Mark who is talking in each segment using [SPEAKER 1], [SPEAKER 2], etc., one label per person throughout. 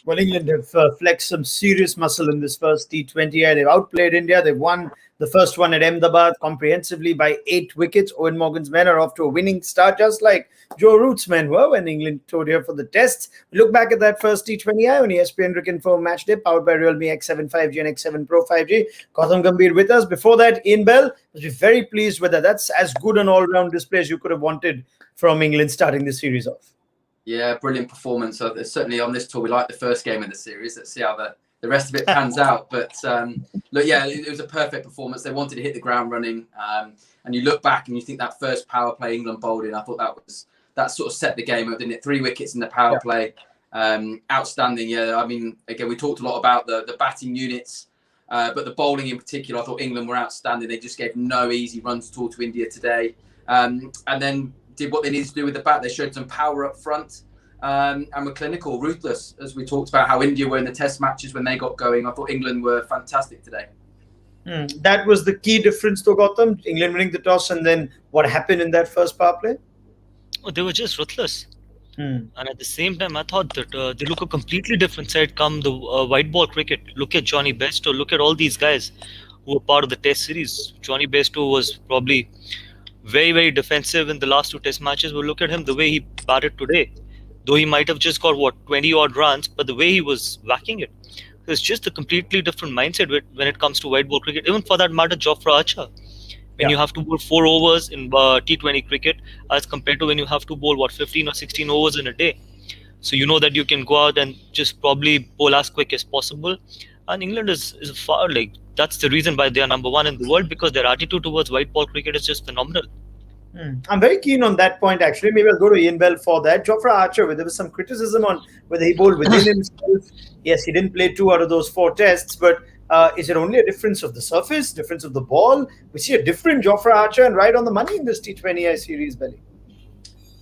[SPEAKER 1] Well, England have flexed some serious muscle in this first T20I. They've outplayed India. They've won the first one at Ahmedabad comprehensively by 8 wickets. Owen Morgan's men are off to a winning start, just like Joe Root's men were when England toured here for the tests. Look back at that first T20I on ESPN Cricket Info Match Day, powered by Realme X7 5G and X7 Pro 5G. Gautam Gambhir with us. Before that, Ian Bell was very pleased with that. That's as good an all-round display as you could have wanted from England starting this series off.
[SPEAKER 2] Yeah, brilliant performance. Certainly on this tour, we like the first game of the series. Let's see how the rest of it pans out. But look, yeah, it was a perfect performance. They wanted to hit the ground running. And you look back and you think that first power play England bowled in, I thought that sort of set the game up, didn't it? 3 wickets in the power play. Outstanding. Yeah, I mean, again, we talked a lot about the batting units, but the bowling in particular, I thought England were outstanding. They just gave no easy runs at all to India today. And then did what they needed to do with the bat. They showed some power up front and were clinical, ruthless, as we talked about how India were in the test matches when they got going. I thought England were fantastic today.
[SPEAKER 1] That was the key difference though, Gautam. England winning the toss, and then what happened in that first power play?
[SPEAKER 3] Oh, they were just ruthless. And at the same time, I thought that they look a completely different side come the white ball cricket. Look at Johnny Bairstow. Look at all these guys who were part of the test series. Johnny Bairstow was probably very, very defensive in the last 2 test matches. But look at him, the way he batted today. Though he might have just got, 20-odd runs, but the way he was whacking it. It's just a completely different mindset when it comes to white ball cricket. Even for that matter, Jofra Archer. When you have to bowl 4 overs in T20 cricket as compared to when you have to bowl, 15 or 16 overs in a day. So you know that you can go out and just probably bowl as quick as possible. And England is far, that's the reason why they are number 1 in the world, because their attitude towards white ball cricket is just phenomenal.
[SPEAKER 1] I'm very keen on that point, actually. Maybe I'll go to Ian Bell for that. Jofra Archer, there was some criticism on whether he bowled within himself. Yes, he didn't play 2 out of those 4 tests, but is it only a difference of the surface, difference of the ball? We see a different Jofra Archer and right on the money in this T20I series, Belly.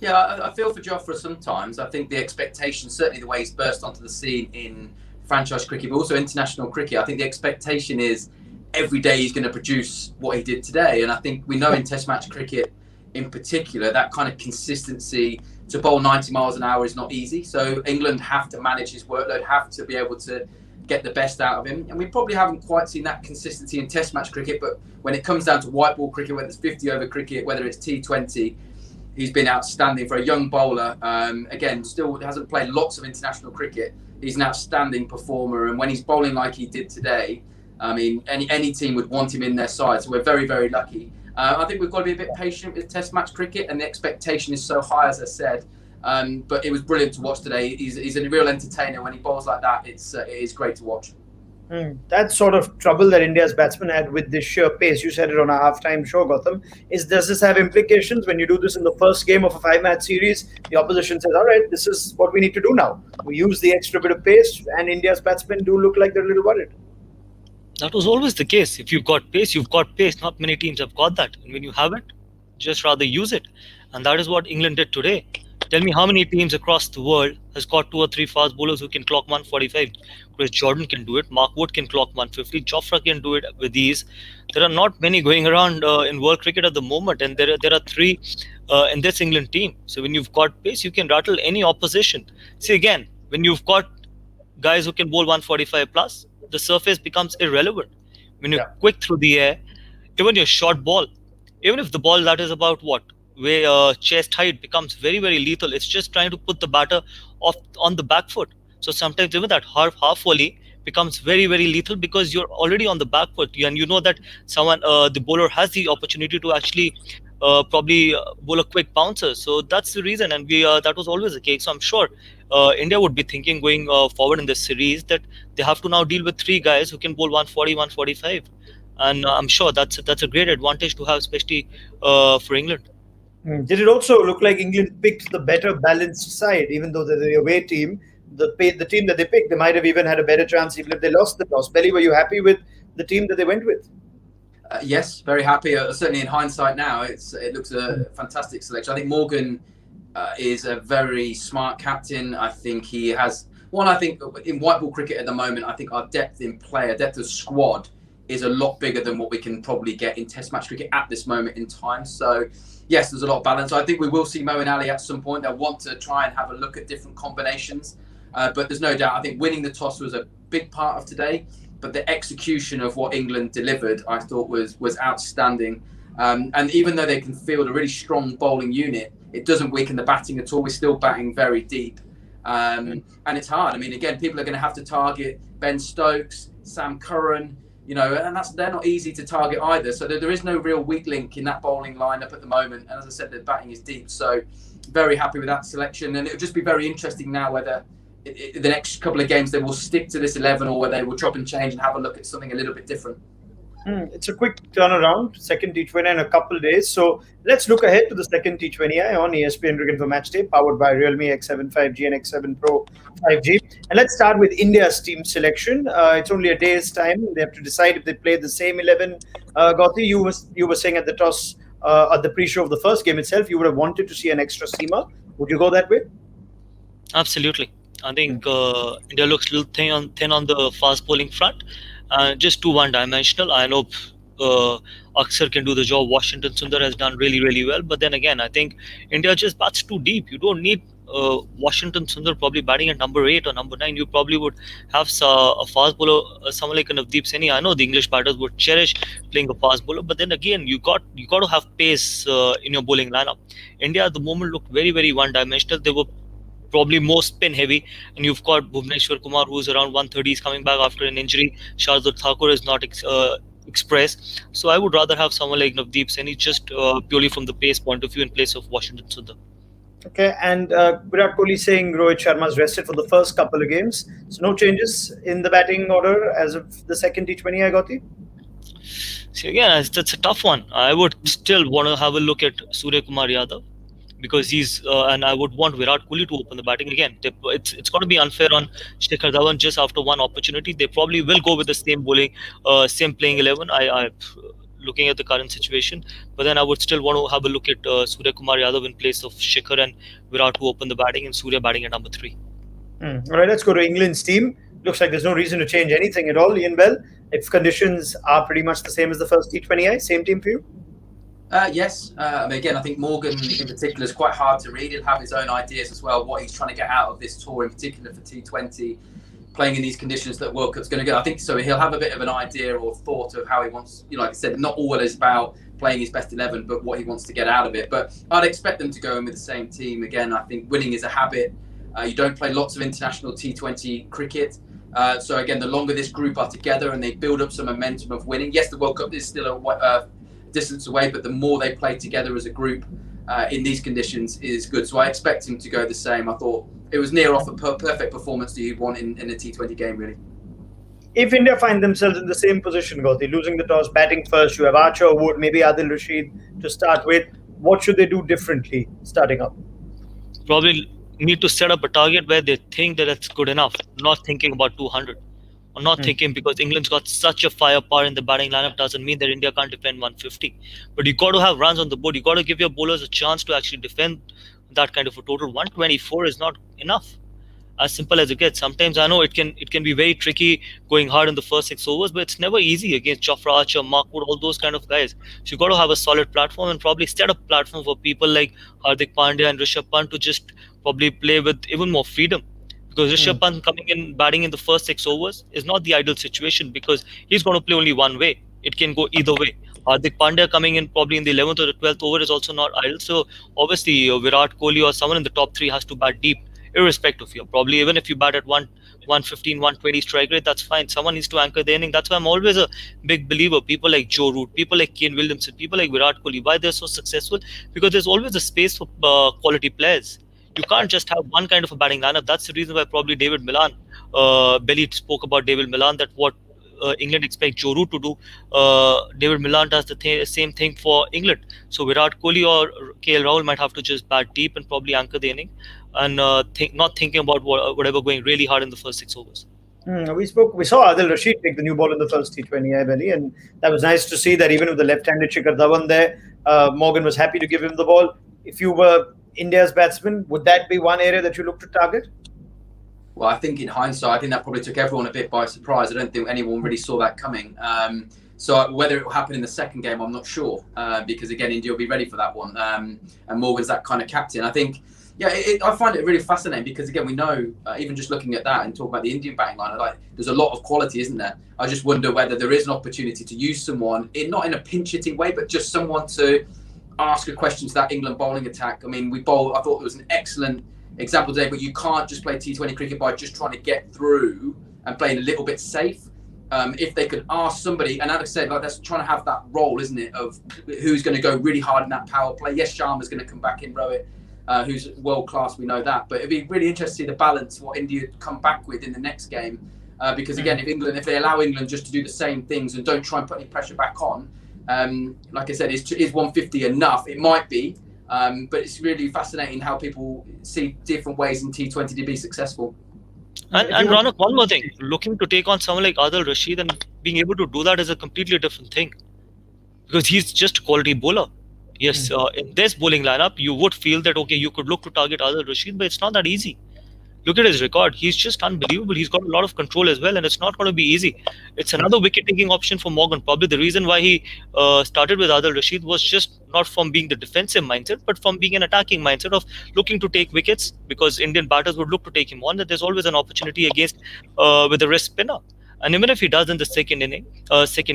[SPEAKER 2] Yeah, I feel for Jofra sometimes. I think the expectation, certainly the way he's burst onto the scene in franchise cricket, but also international cricket, I think the expectation is every day he's going to produce what he did today. And I think we know in test match cricket in particular, that kind of consistency to bowl 90 miles an hour is not easy. So England have to manage his workload, have to be able to get the best out of him. And we probably haven't quite seen that consistency in test match cricket, but when it comes down to white ball cricket, whether it's 50 over cricket, whether it's T20, he's been outstanding for a young bowler. Again, still hasn't played lots of international cricket. He's an outstanding performer. And when he's bowling like he did today, I mean, any team would want him in their side. So we're very, very lucky. I think we've got to be a bit patient with test match cricket, and the expectation is so high, as I said. But it was brilliant to watch today. He's a real entertainer. When he bowls like that, it is great to watch.
[SPEAKER 1] That sort of trouble that India's batsmen had with this sheer pace, you said it on a halftime show, Gautam, does this have implications when you do this in the first game of a 5-match series? The opposition says, all right, this is what we need to do now. We use the extra bit of pace, and India's batsmen do look like they're a little worried.
[SPEAKER 3] That was always the case. If you've got pace, you've got pace. Not many teams have got that. And when you have it, just rather use it. And that is what England did today. Tell me how many teams across the world has got 2 or 3 fast bowlers who can clock 145. Chris Jordan can do it. Mark Wood can clock 150. Jofra can do it with ease. There are not many going around in world cricket at the moment. And there are 3 in this England team. So when you've got pace, you can rattle any opposition. See, again, when you've got guys who can bowl 145 plus, the surface becomes irrelevant. When you're quick through the air, even your short ball, even if the ball that is about chest height becomes very, very lethal. It's just trying to put the batter off on the back foot. So sometimes even that half volley becomes very, very lethal because you're already on the back foot, and you know that the bowler has the opportunity to actually probably bowl a quick bouncer. So that's the reason, and that was always the case. So I'm sure India would be thinking going forward in this series that they have to now deal with 3 guys who can bowl 140, 145. And I'm sure that's a great advantage to have, especially for England.
[SPEAKER 1] Did it also look like England picked the better balanced side, even though they're the away team? The team that they picked, they might have even had a better chance even if they lost the toss. Belly, were you happy with the team that they went with?
[SPEAKER 2] Yes, very happy. Certainly in hindsight now, it looks a fantastic selection. I think Morgan is a very smart captain. I think he has I think in white ball cricket at the moment, I think our depth of squad is a lot bigger than what we can probably get in test match cricket at this moment in time. So yes, there's a lot of balance. I think we will see Moeen Ali at some point. They'll want to try and have a look at different combinations. But there's no doubt, I think winning the toss was a big part of today. But the execution of what England delivered, I thought was outstanding. And even though they can field a really strong bowling unit, it doesn't weaken the batting at all. We're still batting very deep. And it's hard. I mean, again, people are going to have to target Ben Stokes, Sam Curran, you know, and they're not easy to target either. So there is no real weak link in that bowling lineup at the moment. And as I said, the batting is deep. So very happy with that selection. And it'll just be very interesting now whether the next couple of games they will stick to this 11 or whether they will chop and change and have a look at something a little bit different.
[SPEAKER 1] It's a quick turnaround, second T20 in a couple of days. So let's look ahead to the second T20I on ESPN Cricket for Match Day, powered by Realme X7 5G and X7 Pro 5G. And let's start with India's team selection. It's only a day's time. They have to decide if they play the same 11. Gauti, you were saying at the toss, at the pre-show of the first game itself, you would have wanted to see an extra seamer. Would you go that way?
[SPEAKER 3] Absolutely. I think India looks a little thin on the fast bowling front. Just too one-dimensional. I know Aksar can do the job. Washington Sundar has done really, really well. But then again, I think India just bats too deep. You don't need Washington Sundar probably batting at number 8 or number 9. You probably would have a fast bowler, someone like Navdeep Saini. I know the English batters would cherish playing a fast bowler, but then again, you got to have pace in your bowling lineup. India at the moment looked very, very one-dimensional. They were probably more spin heavy, and you've got Bhuvneshwar Kumar, who's around 130, is coming back after an injury. Shardul Thakur is not express. So I would rather have someone like Navdeep Saini just purely from the pace point of view in place of Washington Sundar.
[SPEAKER 1] Okay, and Virat Kohli saying Rohit Sharma's rested for the first couple of games. So no changes in the batting order as of the second T20, I got you.
[SPEAKER 3] See, again, that's a tough one. I would still want to have a look at Surya Kumar Yadav, because he's and I would want Virat Kohli to open the batting again. It's going to be unfair on Shikhar Dhawan just after one opportunity. They probably will go with the same playing 11. I looking at the current situation, but then I would still want to have a look at Surya Kumar Yadav in place of Shikhar and Virat to open the batting, and Surya batting at number 3.
[SPEAKER 1] All right, let's go to England's team. Looks like there's no reason to change anything at all. Ian Bell, if conditions are pretty much the same as the first T20I, same team for you?
[SPEAKER 2] Yes. Again, I think Morgan in particular is quite hard to read. He'll have his own ideas as well, what he's trying to get out of this tour, in particular for T20, playing in these conditions that World Cup's going to go. I think so. He'll have a bit of an idea or thought of how he wants, like I said, not all is about playing his best 11, but what he wants to get out of it. But I'd expect them to go in with the same team. Again, I think winning is a habit. You don't play lots of international T20 cricket. So again, the longer this group are together and they build up some momentum of winning. Yes, the World Cup is still a distance away, but the more they play together as a group in these conditions is good. So I expect him to go the same. I thought it was near off a perfect performance that you'd want in a T20 game, really.
[SPEAKER 1] If India find themselves in the same position, Gauti, losing the toss, batting first, you have Archer, Wood, maybe Adil Rashid to start with, what should they do differently starting up?
[SPEAKER 3] Probably need to set up a target where they think that it's good enough, not thinking about 200. Or not thinking because England's got such a firepower in the batting lineup doesn't mean that India can't defend 150. But you got to have runs on the board. You got to give your bowlers a chance to actually defend that kind of a total. 124 is not enough. As simple as it gets. Sometimes I know it can be very tricky going hard in the first 6 overs, but it's never easy against Jofra Archer, Mark Wood, all those kind of guys. So you got to have a solid platform and probably set up a platform for people like Hardik Pandya and Rishabh Pant to just probably play with even more freedom. Because Rishabh Pant coming in batting in the first 6 overs is not the ideal situation because he's going to play only one way. It can go either way. Hardik Pandya coming in probably in the 11th or the 12th over is also not ideal. So obviously Virat Kohli or someone in the top 3 has to bat deep, irrespective of you. Probably even if you bat at 115, 120 strike rate, that's fine. Someone needs to anchor the inning. That's why I'm always a big believer. People like Joe Root, people like Kane Williamson, people like Virat Kohli. Why they're so successful? Because there's always a space for quality players. You can't just have one kind of a batting lineup. That's the reason why probably David Milan, Belly spoke about David Milan, that what England expects Joe Root to do, David Milan does the same thing for England. So Virat Kohli or KL Rahul might have to just bat deep and probably anchor the inning and not thinking about whatever going really hard in the first 6 overs.
[SPEAKER 1] We saw Adil Rashid take the new ball in the first T20I, Belly, and that was nice to see that even with the left-handed Shikhar Dhawan there, Morgan was happy to give him the ball. If you were India's batsman, would that be one area that you look to target?
[SPEAKER 2] Well, I think in hindsight, I think that probably took everyone a bit by surprise. I don't think anyone really saw that coming. So whether it will happen in the second game, I'm not sure. Because again, India will be ready for that one. And Morgan's that kind of captain. I think Yeah, I find it really fascinating because again, we know even just looking at that and talking about the Indian batting line, like there's a lot of quality, isn't there? I just wonder whether there is an opportunity to use someone not in a pinch hitting way, but just someone to ask a question to that England bowling attack. I mean, I thought it was an excellent example today, but you can't just play T20 cricket by just trying to get through and playing a little bit safe. If they could ask somebody, and Alex said, like that's trying to have that role, isn't it, of who's going to go really hard in that power play. Yes, Sharma's going to come back in, Rohit, who's world class, we know that. But it'd be really interesting to see the balance, what India come back with in the next game. Because again, if they allow England just to do the same things and don't try and put any pressure back on, like I said, is 150 enough? It might be, but it's really fascinating how people see different ways in T20 to be successful.
[SPEAKER 3] And Ronak, one more thing. Looking to take on someone like Adil Rashid and being able to do that is a completely different thing. Because he's just a quality bowler. Yes, in this bowling lineup, you would feel that, okay, you could look to target Adil Rashid, but it's not that easy. Look at his record. He's just unbelievable. He's got a lot of control as well, and it's not going to be easy. It's another wicket-taking option for Morgan. Probably the reason why he started with Adil Rashid was just not from being the defensive mindset, but from being an attacking mindset of looking to take wickets, because Indian batters would look to take him on, that there's always an opportunity against with the wrist spinner. And even if he does in the second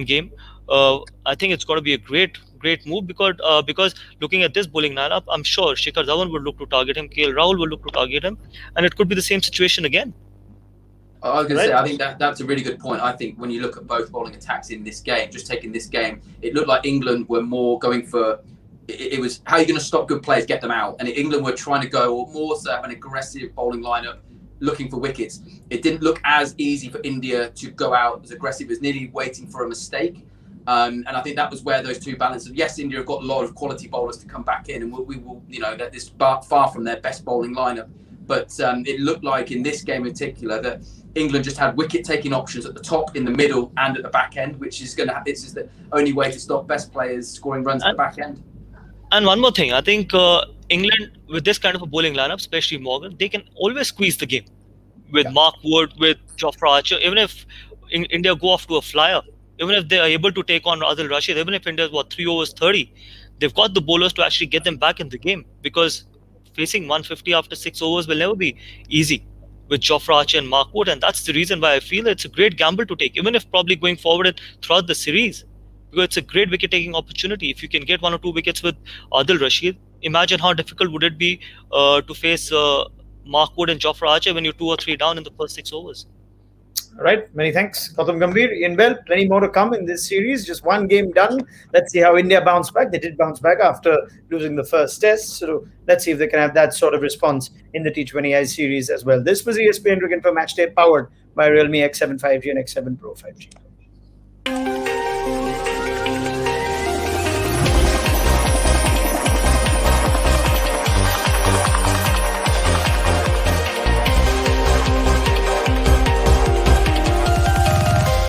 [SPEAKER 3] game, I think it's going to be a great move because looking at this bowling lineup, I'm sure Shikhar Dhawan would look to target him, KL Rahul will look to target him, and it could be the same situation again.
[SPEAKER 2] I was going to say, I think that's a really good point. I think when you look at both bowling attacks in this game, just taking this game, it looked like England were more going for, it was how are you going to stop good players, get them out. And England were trying to go more so have an aggressive bowling lineup, looking for wickets. It didn't look as easy for India to go out as aggressive. It was nearly waiting for a mistake. And I think that was where those two balances. Yes, India have got a lot of quality bowlers to come back in, and we will, that this far from their best bowling lineup. But it looked like in this game in particular that England just had wicket-taking options at the top, in the middle, and at the back end, which is this is the only way to stop best players scoring runs at the back end.
[SPEAKER 3] And one more thing, I think England, with this kind of a bowling lineup, especially Morgan, they can always squeeze the game with Mark Wood, with Jofra Archer. Even if India go off to a flyer, even if they are able to take on Adil Rashid, even if India's 3 overs 30, they've got the bowlers to actually get them back in the game, because facing 150 after 6 overs will never be easy with Jofra Archer and Mark Wood. And that's the reason why I feel it's a great gamble to take, even if probably going forward and throughout the series, because it's a great wicket-taking opportunity. If you can get 1 or 2 wickets with Adil Rashid, imagine how difficult would it be to face Mark Wood and Jofra Archer when you're 2 or 3 down in the first 6 overs.
[SPEAKER 1] All right, many thanks, Gautam Gambhir. Ian Bell, plenty more to come in this series. Just one game done. Let's see how India bounce back. They did bounce back after losing the first test. So let's see if they can have that sort of response in the T20I series as well. This was ESPN Cricket for Matchday, powered by Realme X7 5G and X7 Pro 5G.